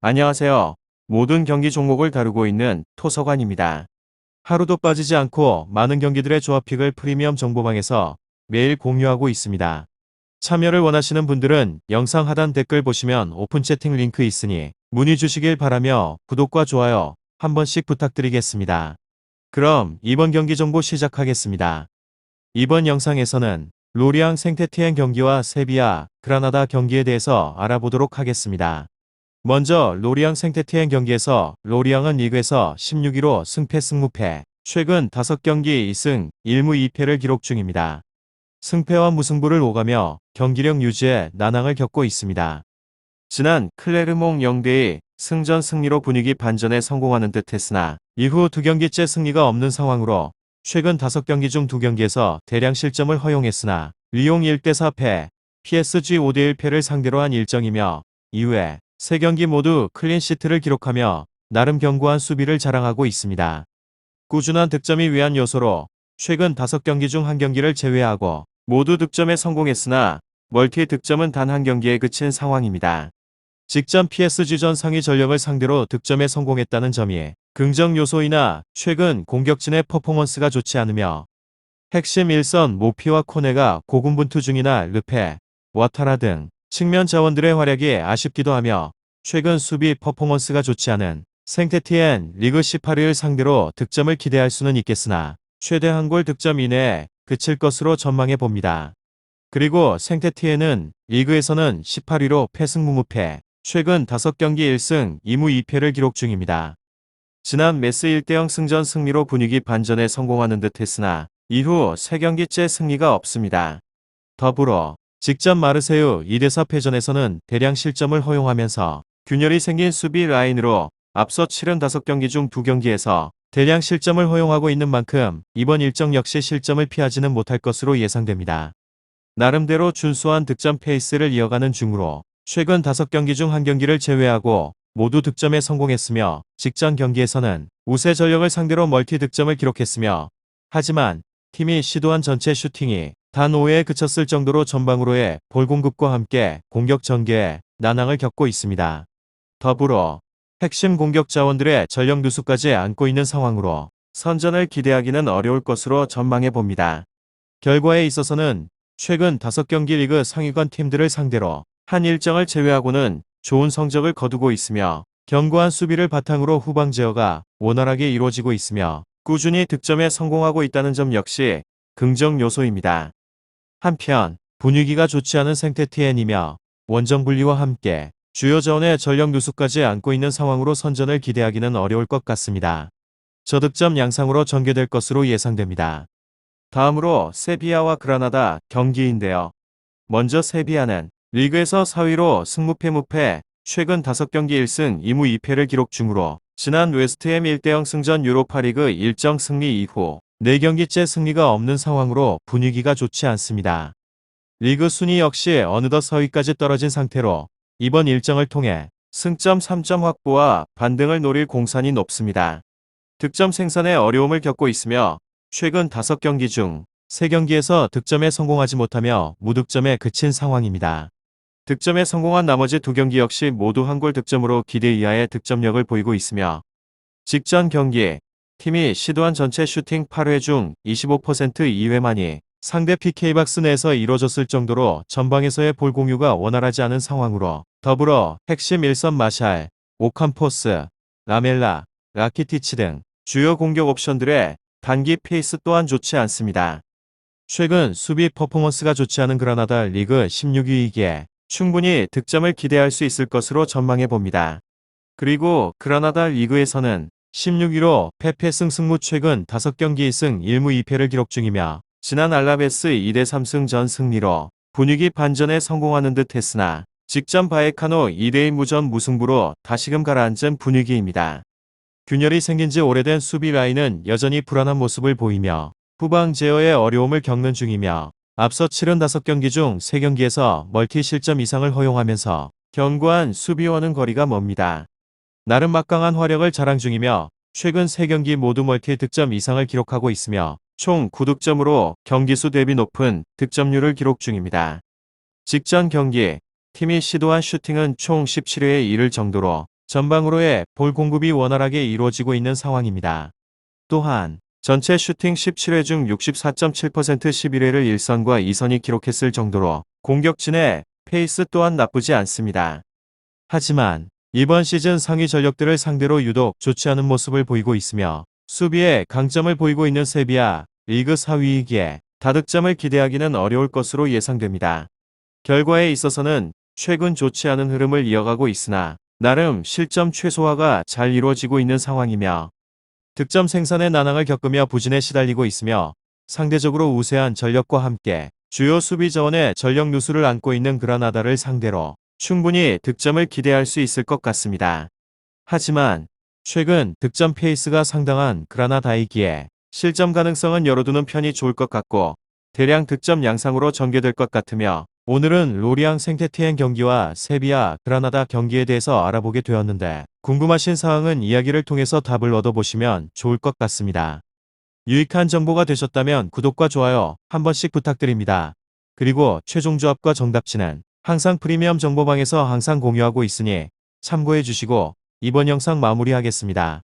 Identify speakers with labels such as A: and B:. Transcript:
A: 안녕하세요. 모든 경기 종목을 다루고 있는 토서관입니다. 하루도 빠지지 않고 많은 경기들의 조합픽을 프리미엄 정보방에서 매일 공유하고 있습니다. 참여를 원하시는 분들은 영상 하단 댓글 보시면 오픈 채팅 링크 있으니 문의 주시길 바라며 구독과 좋아요 한 번씩 부탁드리겠습니다. 그럼 이번 경기 정보 시작하겠습니다. 이번 영상에서는 로리앙 생테티엔 경기와 세비야, 그라나다 경기에 대해서 알아보도록 하겠습니다. 먼저 로리앙 생테티엔 경기에서 로리앙은 리그에서 16위로 승패 승무패, 최근 5경기 2승 1무 2패를 기록 중입니다. 승패와 무승부를 오가며 경기력 유지에 난항을 겪고 있습니다. 지난 클레르몽 영대의 승전 승리로 분위기 반전에 성공하는 듯 했으나 이후 2경기째 승리가 없는 상황으로 최근 5경기 중 2경기에서 대량 실점을 허용했으나 리옹 1대4패, PSG 5대1패를 상대로 한 일정이며 이후에 3경기 모두 클린시트를 기록하며 나름 견고한 수비를 자랑하고 있습니다. 꾸준한 득점이 위한 요소로 최근 5경기 중 1경기를 제외하고 모두 득점에 성공했으나 멀티 득점은 단 1경기에 그친 상황입니다. 직전 PSG전 상위 전력을 상대로 득점에 성공했다는 점이 긍정 요소이나 최근 공격진의 퍼포먼스가 좋지 않으며 핵심 일선 모피와 코네가 고군분투 중이나 르페, 와타라 등 측면 자원들의 활약이 아쉽기도 하며 최근 수비 퍼포먼스가 좋지 않은 생테티엔 리그 18위를 상대로 득점을 기대할 수는 있겠으나 최대 한 골 득점 이내에 그칠 것으로 전망해 봅니다. 그리고 생테티엔은 리그에서는 18위로 패승무무패, 최근 5경기 1승 2무 2패를 기록 중입니다. 지난 메스 1대0 승전 승리로 분위기 반전에 성공하는 듯 했으나 이후 3경기째 승리가 없습니다. 더불어 직전 마르세유 2대4 패전에서는 대량 실점을 허용하면서 균열이 생긴 수비 라인으로 앞서 치른 5경기 중 2경기에서 대량 실점을 허용하고 있는 만큼 이번 일정 역시 실점을 피하지는 못할 것으로 예상됩니다. 나름대로 준수한 득점 페이스를 이어가는 중으로 최근 5경기 중 1경기를 제외하고 모두 득점에 성공했으며 직전 경기에서는 우세 전력을 상대로 멀티 득점을 기록했으며 하지만 팀이 시도한 전체 슈팅이 단 5회에 그쳤을 정도로 전방으로의 볼 공급과 함께 공격 전개에 난항을 겪고 있습니다. 더불어 핵심 공격 자원들의 전력 누수까지 안고 있는 상황으로 선전을 기대하기는 어려울 것으로 전망해 봅니다. 결과에 있어서는 최근 5경기 리그 상위권 팀들을 상대로 한 일정을 제외하고는 좋은 성적을 거두고 있으며 견고한 수비를 바탕으로 후방 제어가 원활하게 이루어지고 있으며 꾸준히 득점에 성공하고 있다는 점 역시 긍정 요소입니다. 한편 분위기가 좋지 않은 생테티엔이며 원정 분리와 함께 주요 자원의 전력 누수까지 안고 있는 상황으로 선전을 기대하기는 어려울 것 같습니다. 저득점 양상으로 전개될 것으로 예상됩니다. 다음으로 세비야와 그라나다 경기인데요. 먼저 세비야는 리그에서 4위로 승무패 무패, 최근 5경기 1승 2무 2패를 기록 중으로 지난 웨스트햄 1대0 승전 유로파리그 일정 승리 이후 4경기째 승리가 없는 상황으로 분위기가 좋지 않습니다. 리그 순위 역시 어느덧 서위까지 떨어진 상태로 이번 일정을 통해 승점 3점 확보와 반등을 노릴 공산이 높습니다. 득점 생산에 어려움을 겪고 있으며 최근 5경기 중 3경기에서 득점에 성공하지 못하며 무득점에 그친 상황입니다. 득점에 성공한 나머지 2경기 역시 모두 한 골 득점으로 기대 이하의 득점력을 보이고 있으며 직전 경기 팀이 시도한 전체 슈팅 8회 중 25% 이외만이 상대 PK박스 내에서 이뤄졌을 정도로 전방에서의 볼 공유가 원활하지 않은 상황으로 더불어 핵심 일선 마샬, 오캄포스, 라멜라, 라키티치 등 주요 공격 옵션들의 단기 페이스 또한 좋지 않습니다. 최근 수비 퍼포먼스가 좋지 않은 그라나다 리그 16위이기에 충분히 득점을 기대할 수 있을 것으로 전망해 봅니다. 그리고 그라나다 리그에서는 16위로 패패승 승무 최근 5경기 2승 1무 2패를 기록 중이며 지난 알라베스 2대3승 전 승리로 분위기 반전에 성공하는 듯 했으나 직전 바에카노 2대2 무전 무승부로 다시금 가라앉은 분위기입니다. 균열이 생긴 지 오래된 수비 라인은 여전히 불안한 모습을 보이며 후방 제어에 어려움을 겪는 중이며 앞서 치른 5경기 중 3경기에서 멀티 실점 이상을 허용하면서 견고한 수비와는 거리가 멉니다. 나름 막강한 화력을 자랑 중이며 최근 3경기 모두 멀티 득점 이상을 기록하고 있으며 총 9득점으로 경기수 대비 높은 득점률을 기록 중입니다. 직전 경기 팀이 시도한 슈팅은 총 17회에 이를 정도로 전방으로의 볼 공급이 원활하게 이루어지고 있는 상황입니다. 또한 전체 슈팅 17회 중 64.7% 11회를 1선과 2선이 기록했을 정도로 공격진의 페이스 또한 나쁘지 않습니다. 하지만 이번 시즌 상위 전력들을 상대로 유독 좋지 않은 모습을 보이고 있으며 수비에 강점을 보이고 있는 세비야 리그 4위이기에 다득점을 기대하기는 어려울 것으로 예상됩니다. 결과에 있어서는 최근 좋지 않은 흐름을 이어가고 있으나 나름 실점 최소화가 잘 이루어지고 있는 상황이며 득점 생산의 난항을 겪으며 부진에 시달리고 있으며 상대적으로 우세한 전력과 함께 주요 수비 자원의 전력 누수를 안고 있는 그라나다를 상대로 충분히 득점을 기대할 수 있을 것 같습니다. 하지만 최근 득점 페이스가 상당한 그라나다이기에 실점 가능성은 열어두는 편이 좋을 것 같고 대량 득점 양상으로 전개될 것 같으며 오늘은 로리앙 생테티엔 경기와 세비야 그라나다 경기에 대해서 알아보게 되었는데 궁금하신 사항은 이야기를 통해서 답을 얻어보시면 좋을 것 같습니다. 유익한 정보가 되셨다면 구독과 좋아요 한 번씩 부탁드립니다. 그리고 최종 조합과 정답지는 항상 프리미엄 정보방에서 항상 공유하고 있으니 참고해 주시고 이번 영상 마무리하겠습니다.